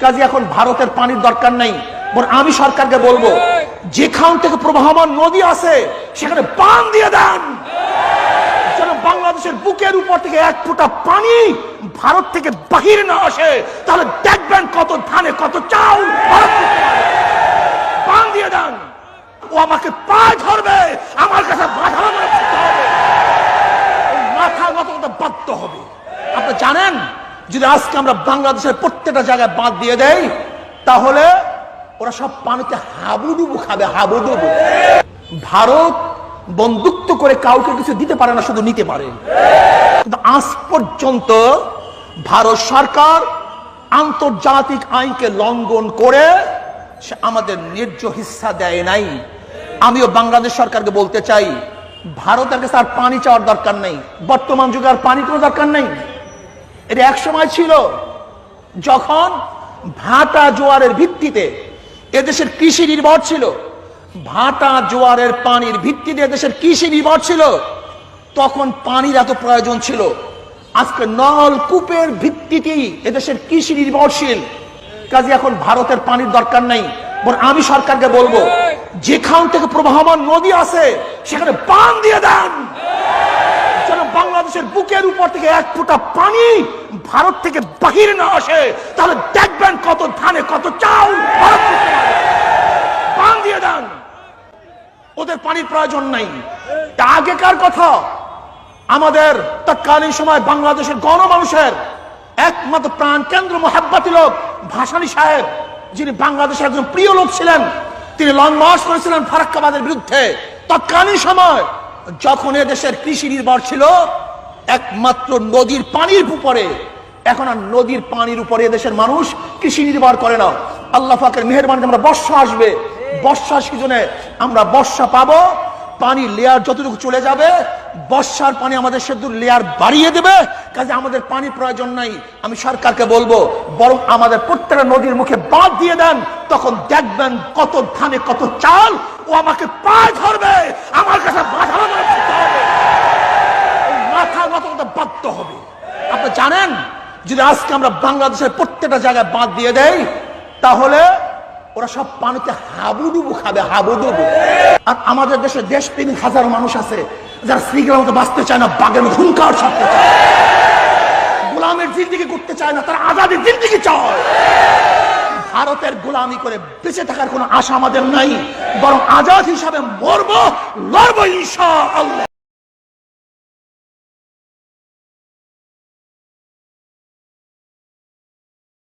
কাজে এখন ভারতের পানির দরকার নেই, বরং আমি সরকারকে বলবো যেখান থেকে প্রবাহমান নদী আছে সেখানে বাঁধ দিয়ে দেন, যেন বাংলাদেশের বুকের উপর থেকে এক ফোঁটা পানি ভারত থেকে বাহির না আসে। তাহলে দেখবেন কত ধানে কত চাউল বাঁধ দিয়ে দেন। ও আমাকে পায়ে ধরবে, আমার কাছে মাথা নত করতে বাধ্য হবে। আপনি জানেন যদি আজকে আমরা বাংলাদেশের প্রত্যেকটা জায়গায় বাঁধ দিয়ে দেই তাহলে ওরা সব পানিতে হাবুডুবু খাবে, হাবুডুবু। ভারত বন্ধুত্ব করে কাউকে কিছু দিতে পারে না, শুধু নিতে পারে। কিন্তু আজ পর্যন্ত ভারত সরকার আন্তর্জাতিক আইনকে লঙ্ঘন করে সে আমাদের ন্যায্য হিস্সা দেয় নাই। আমিও বাংলাদেশ সরকারকে বলতে চাই ভারতের কাছে আর পানি চাওয়ার দরকার নেই, বর্তমান যুগে আর পানি কোনো দরকার নেই। এটা এক সময় ছিল যখন ভাটা জোয়ারের ভিত্তিতে এদেশের কৃষি নির্ভর ছিল, ভাটা জোয়ারের পানির ভিত্তিতে এদেশের কৃষি নির্ভর ছিল, তখন পানির এত প্রয়োজন ছিল। আজকে নলকূপের ভিত্তিতেই এদেশের কৃষি নির্ভরশীল। কাজে এখন ভারতের পানির দরকার নেই, বরং আমি সরকারকে বলবো যেখান থেকে প্রবাহমান নদী আছে সেখানে বাঁধ দিয়ে দেন, যেন বাংলাদেশের বুকের উপর থেকে এক ফোঁটা পানি ভারত থেকে বাহির না আসে। তাহলে দেখবেন কত ধানে কত চাউল বাঁধ দিয়ে দেন। ওদের পানির প্রয়োজন নাই। আগেকার কথা, আমাদের তৎকালীন সময় বাংলাদেশের গণমানুষের একমাত্র প্রাণ কেন্দ্র মোহাব্বতি লোক ভাসানী সাহেব, যিনি বাংলাদেশের একজন প্রিয় লোক ছিলেন, তিনি লং মার্চ করেছিলেন ফারাক্কাবাদের বিরুদ্ধে। তৎকালীন সময় যখন এদেশের কৃষি নির্ভর ছিল একমাত্র নদীর পানির উপরে, এখন আর নদীর পানির উপরে এদেশের মানুষ কৃষি নির্ভর করে না। আল্লাহ পাকের মেহেরবানিতে আমরা বর্ষা আসবে, বর্ষা সিজনে আমরা বর্ষা পাবো, পানি লেয়ার যতটুকু চলে যাবে বর্ষার পানি আমাদের সেতু লেয়ার বাড়িয়ে দেবে। কাজে আমাদের পানি প্রয়োজন নাই। আমি সরকারকে বলবো বরং আমাদের প্রত্যেকটা নদীর মুখে বাঁধ দিয়ে দেন, তখন দেখবেন কত ধানে কত চাল। ও আমাকে পায়ে ধরবে, আমার কাছে মাথা নত করতে বাধ্য হবে। আপনি জানেন যদি আজকে আমরা বাংলাদেশের প্রত্যেকটা জায়গায় বাঁধ দিয়ে দেই তাহলে ওরা সব পানিতে হাবুডুবু খাবে, হাবুডুবু। আর আমাদের দেশে দেশপ্রেমিক হাজারো মানুষ আছে যারা শ্রীগ্রামের মতো বাঁচতে চায় না, বাঘের মতো হুঙ্কার ছাড়তে চায়, গোলামের জিন্দেগি করতে চায় না, তারা আজাদের জিন্দেগি চায়। ভারতের গোলামি করে বেঁচে থাকার কোনো আশা আমাদের নাই, বরং আজাদ হিসাবে মরবো, লড়বো ইনশাআল্লাহ।